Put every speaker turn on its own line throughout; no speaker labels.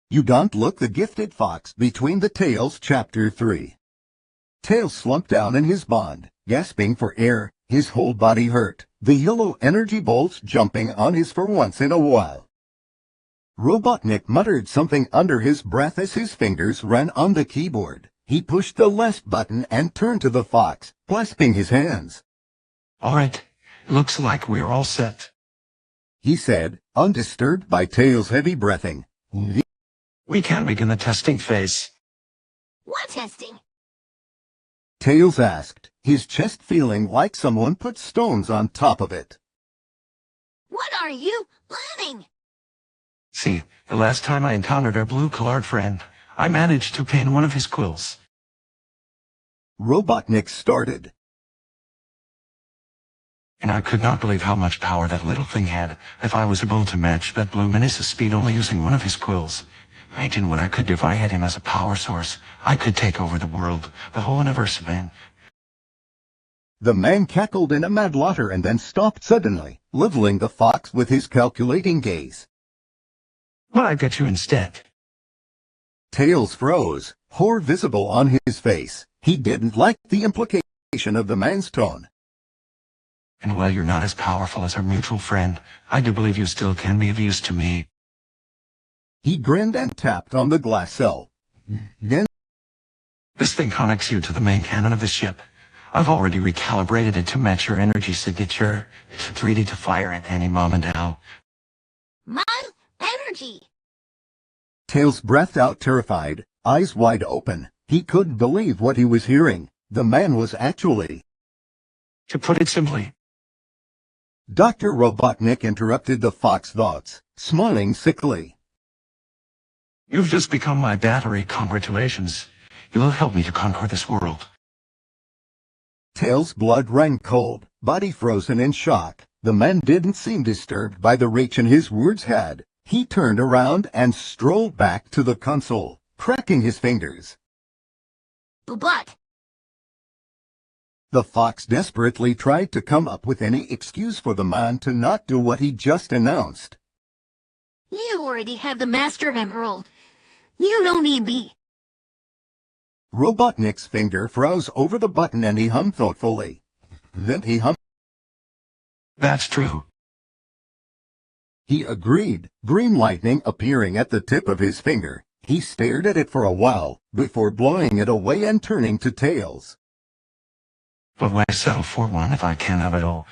You Don't Look the Gifted Fox Between the Tails Chapter 3. Tails slumped down in his bond, gasping for air, his whole body hurt, the yellow energy bolts jumping on his for once in a while. Robotnik muttered something under his breath as his fingers ran on the keyboard. He pushed the left button and turned to the fox, clasping his hands.
"All right, looks like we're all set,"
he said, undisturbed by Tails' heavy breathing.
"We can begin the testing phase."
What testing?
Tails asked, his chest feeling like someone put stones on top of it.
What are you planning?
See, the last time I encountered our blue-collared friend, I managed to pin one of his quills.
Robotnik started.
And I could not believe how much power that little thing had. If I was able to match that blue menace's speed only using one of his quills. Imagine what I could do if I had him as a power source. I could take over the world, the whole universe, man.
The man cackled in a mad laughter and then stopped suddenly, leveling the fox with his calculating gaze.
What I get you instead?
Tails froze, horror visible on his face. He didn't like the implication of the man's tone.
And while you're not as powerful as our mutual friend, I do believe you still can be of use to me.
He grinned and tapped on the glass cell. Then,
This thing connects you to the main cannon of the ship. I've already recalibrated it to match your energy signature. It's ready to fire at any moment now.
My energy.
Tails breathed out terrified, eyes wide open. He couldn't believe what he was hearing. The man was actually...
To put it simply,
Dr. Robotnik interrupted the fox thoughts, smiling sickly.
you've just become my battery. Congratulations. You will help me to conquer this world.
Tails' blood ran cold, body frozen in shock. The man didn't seem disturbed by the reach his words had. He turned around and strolled back to the console, cracking his fingers.
But
The fox desperately tried to come up with any excuse for the man to not do what he just announced.
you already have the Master Emerald. You don't need me.
Robotnik's finger froze over the button and he hummed thoughtfully. Then he hummed.
That's true.
He agreed, green lightning appearing at the tip of his finger. He stared at it for a while, before blowing it away and turning to Tails.
But why settle for one if I can't have it all?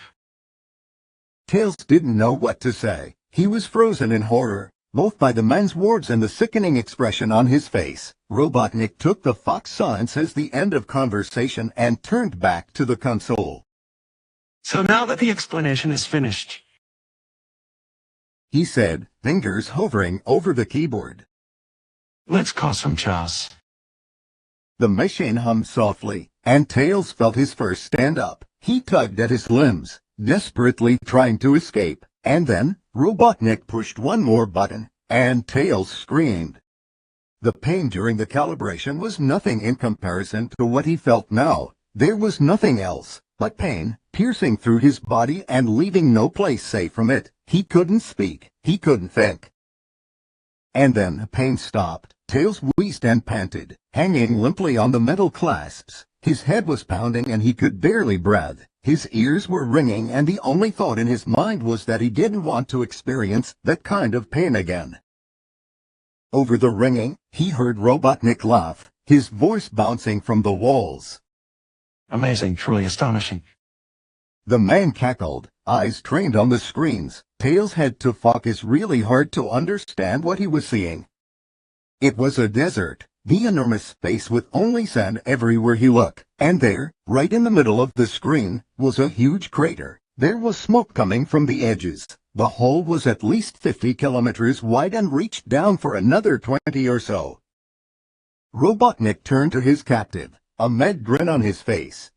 Tails didn't know what to say. He was frozen in horror, both by the man's words and the sickening expression on his face. Robotnik took the fox silence as the end of conversation and turned back to the console.
So now that the explanation is finished,
He said, fingers hovering over the keyboard.
let's cause some chaos.
The machine hummed softly, and Tails felt his first stand up. He tugged at his limbs, desperately trying to escape, and then Robotnik pushed one more button, and Tails screamed. The pain during the calibration was nothing in comparison to what he felt now. There was nothing else but pain, piercing through his body and leaving no place safe from it. He couldn't speak. He couldn't think. And then the pain stopped. Tails wheezed and panted, hanging limply on the metal clasps. His head was pounding and he could barely breathe. His ears were ringing and the only thought in his mind was that he didn't want to experience that kind of pain again. Over the ringing, he heard Robotnik laugh, his voice bouncing from the walls.
Amazing, truly astonishing.
The man cackled, eyes trained on the screens. Tails' head to focus really hard to understand what he was seeing. It was a desert, the enormous space with only sand everywhere he looked. And there, right in the middle of the screen, was a huge crater. There was smoke coming from the edges. The hole was at least 50 kilometers wide and reached down for another 20 or so. Robotnik turned to his captive, a mad grin on his face.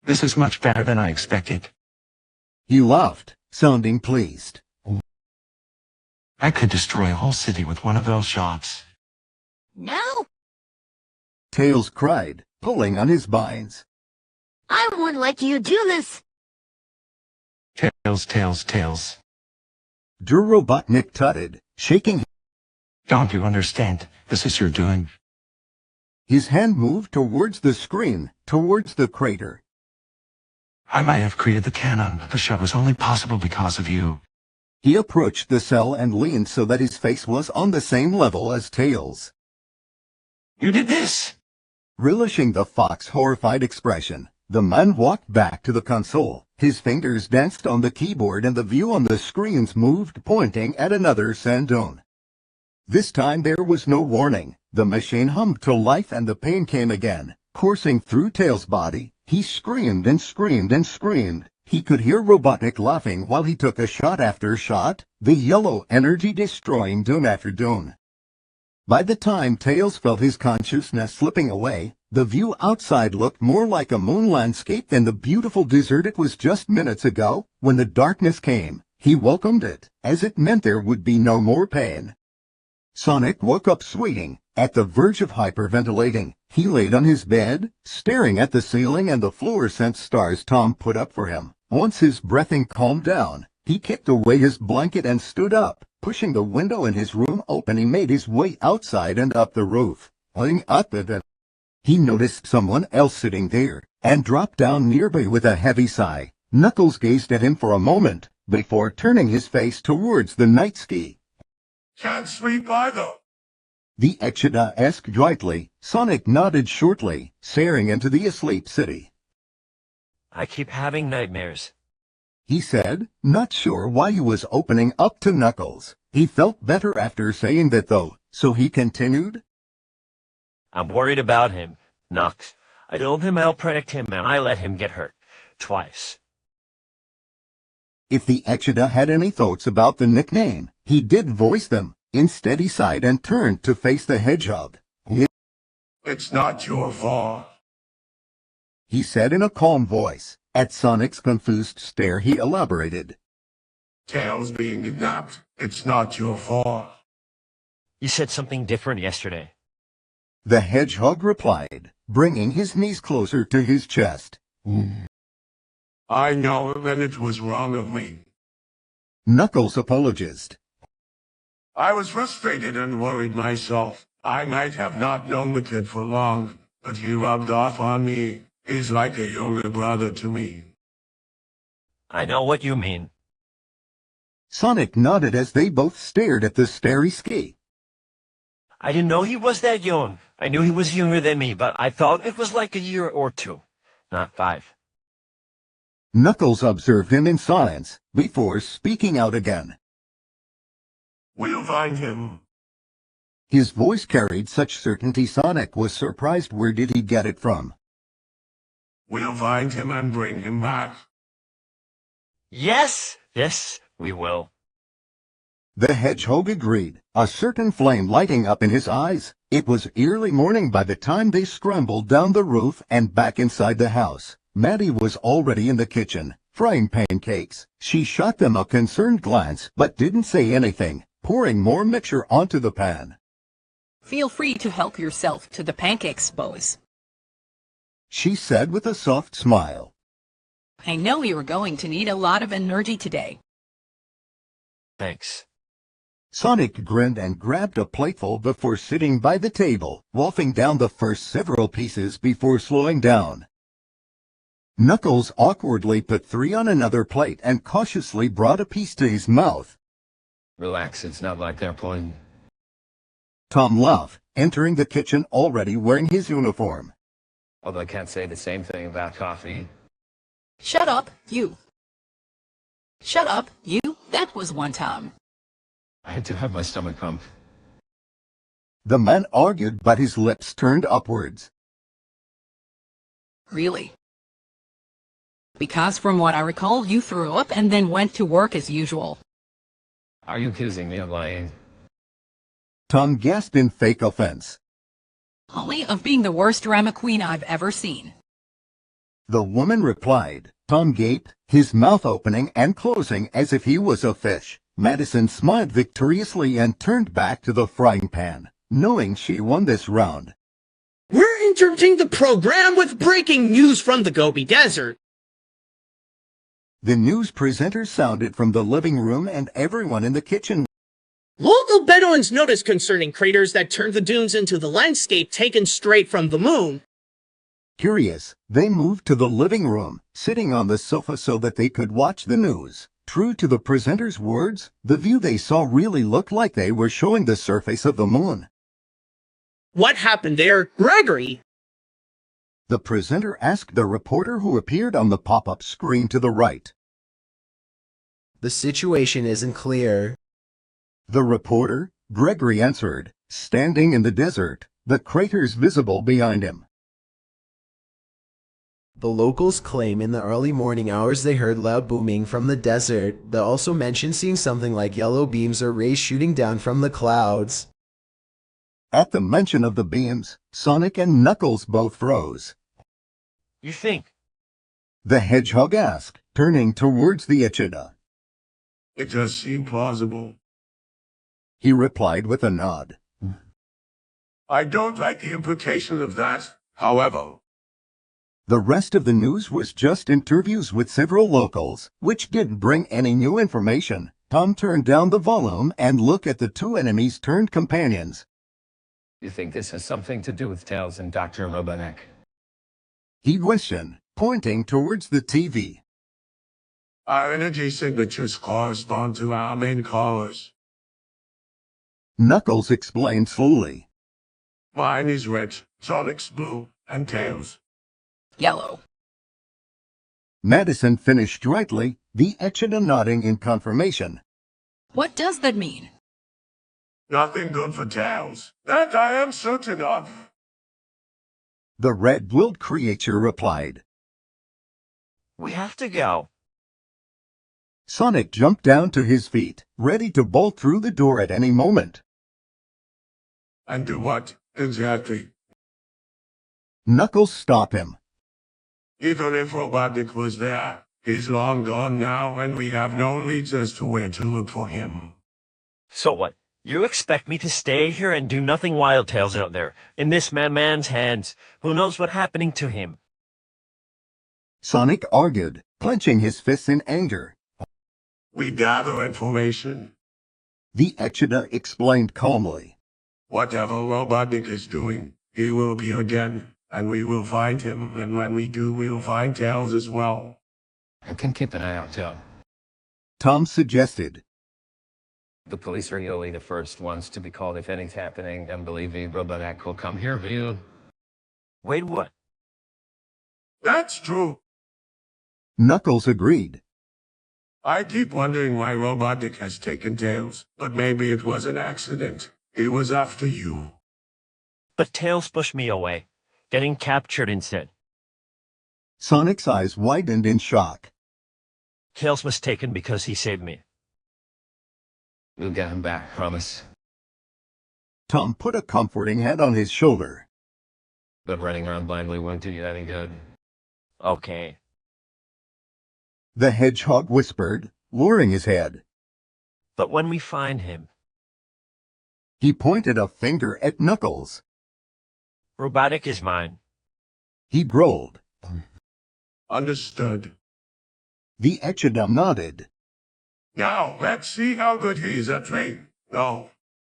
This is much better than I expected.
He laughed, sounding pleased.
I could destroy a whole city with one of those shots.
No,
Tails cried, pulling on his binds.
I won't let you do this.
Tails, tails, tails.
Robotnik tutted, shaking
Don't you understand? This is your doing.
His hand moved towards the screen, towards the crater.
I might have created the canon, but the show was only possible because of you.
He approached the cell and leaned so that his face was on the same level as Tails.
You did this!
Relishing the fox's horrified expression, the man walked back to the console. His fingers danced on the keyboard and the view on the screens moved, pointing at another Sandone. This time there was no warning. The machine hummed to life and the pain came again, coursing through Tails' body. He screamed and screamed and screamed. He could hear Robotnik laughing while he took a shot after shot, the yellow energy destroying dune after dune. By the time Tails felt his consciousness slipping away, the view outside looked more like a moon landscape than the beautiful desert it was just minutes ago. When the darkness came, he welcomed it, as it meant there would be no more pain. Sonic woke up sweating, at the verge of hyperventilating. He laid on his bed, staring at the ceiling and the fluorescent stars Tom put up for him. Once his breathing calmed down, he kicked away his blanket and stood up. Pushing the window in his room open, he made his way outside and up the roof. Looking up at it, he noticed someone else sitting there, and dropped down nearby with a heavy sigh. Knuckles gazed at him for a moment, before turning his face towards the night ski.
Can't sleep either.
The Echidna asked lightly. Sonic nodded shortly, staring into the asleep city.
I keep having nightmares,
He said, not sure why he was opening up to Knuckles. He felt better after saying that though, so he continued.
I'm worried about him, Knux. I told him I'll protect him and I let him get hurt. Twice.
If the Echidna had any thoughts about the nickname, he did voice them. Instead he sighed and turned to face the hedgehog.
It's not your fault.
He said in a calm voice. At Sonic's confused stare he elaborated.
Tails being kidnapped. It's not your fault.
You said something different yesterday.
The hedgehog replied, bringing his knees closer to his chest.
I know that it was wrong of me.
Knuckles apologized.
I was frustrated and worried myself. I might have not known the kid for long, but he rubbed off on me. He's like a younger brother to me.
I know what you mean.
Sonic nodded as they both stared at the starry ski.
I didn't know he was that young. I knew he was younger than me, but I thought it was like a year or two, not 5.
Knuckles observed him in silence, before speaking out again.
We'll find him.
His voice carried such certainty Sonic was surprised. Where did he get it from?
We'll find him and bring him back.
Yes, we will.
The hedgehog agreed, a certain flame lighting up in his eyes. It was early morning by the time they scrambled down the roof and back inside the house. Maddie was already in the kitchen, frying pancakes. She shot them a concerned glance, but didn't say anything, pouring more mixture onto the pan.
Feel free to help yourself to the pancakes, boys.
She said with a soft smile.
I know you're going to need a lot of energy today.
Thanks.
Sonic grinned and grabbed a plateful before sitting by the table, wolfing down the first several pieces before slowing down. Knuckles awkwardly put 3 on another plate and cautiously brought a piece to his mouth.
Relax, it's not like they're pulling.
Tom laughed, entering the kitchen already wearing his uniform.
Although I can't say the same thing about coffee.
Shut up, you. Shut up, you. That was one time.
I had to have my stomach pumped.
The man argued, but his lips turned upwards.
Really? Because from what I recall, you threw up and then went to work as usual.
Are you accusing me of lying?
Tom gasped in fake offense.
Only of being the worst drama queen I've ever seen.
The woman replied. Tom gaped, his mouth opening and closing as if he was a fish. Madison smiled victoriously and turned back to the frying pan, knowing she won this round.
We're interrupting the program with breaking news from the Gobi Desert.
The news presenter sounded from the living room and everyone in the kitchen
Local Bedouins noticed concerning craters that turned the dunes into the landscape taken straight from the moon.
Curious, they moved to the living room, sitting on the sofa so that they could watch the news. True to the presenter's words, the view they saw really looked like they were showing the surface of the moon.
What happened there, Gregory?
The presenter asked the reporter who appeared on the pop-up screen to the right.
The situation isn't clear.
The reporter, Gregory, answered, standing in the desert, the craters visible behind him.
The locals claim in the early morning hours they heard loud booming from the desert. They also mentioned seeing something like yellow beams or rays shooting down from the clouds.
At the mention of the beams, Sonic and Knuckles both froze.
You think?
The hedgehog asked, turning towards the echidna.
It does seem plausible.
He replied with a nod.
I don't like the implication of that, however.
The rest of the news was just interviews with several locals, which didn't bring any new information. Tom turned down the volume and looked at the two enemies turned companions.
You think this has something to do with Tails and Dr. Robotnik?
He questioned, pointing towards the TV.
Our energy signatures correspond to our main colors.
Knuckles explained slowly.
Mine is red, Sonic's blue, and Tails.
Yellow.
Madison finished rightly, the echidna nodding in confirmation.
What does that mean?
Nothing good for Tails. That I am certain of.
The red-willed creature replied.
We have to go.
Sonic jumped down to his feet, ready to bolt through the door at any moment.
And do what, exactly?
Knuckles stopped him.
Even if Robotnik was there, he's long gone now and we have no leads as to where to look for him.
So what? You expect me to stay here and do nothing while Tails out there, in this man's hands? Who knows what's happening to him?
Sonic argued, clenching his fists in anger.
We gather information.
The echidna explained calmly.
Whatever Robotnik is doing, he will be again, and we will find him, and when we do, we'll find Tails as well.
I can keep an eye out, too.
Tom suggested.
The police are usually the first ones to be called if anything's happening, and believe me, Robotnik will come here for you.
Wait, what?
That's true.
Knuckles agreed.
I keep wondering why Robotnik has taken Tails, but maybe it was an accident. He was after you.
But Tails pushed me away, getting captured instead.
Sonic's eyes widened in shock.
Tails was taken because he saved me.
We'll get him back, promise.
Tom put a comforting hand on his shoulder.
But running around blindly won't do you any good.
Okay.
The hedgehog whispered, lowering his head.
But when we find him...
He pointed a finger at Knuckles.
Robotnik is mine.
He growled.
Understood.
The echidna nodded.
Now, let's see how good he is at training. No,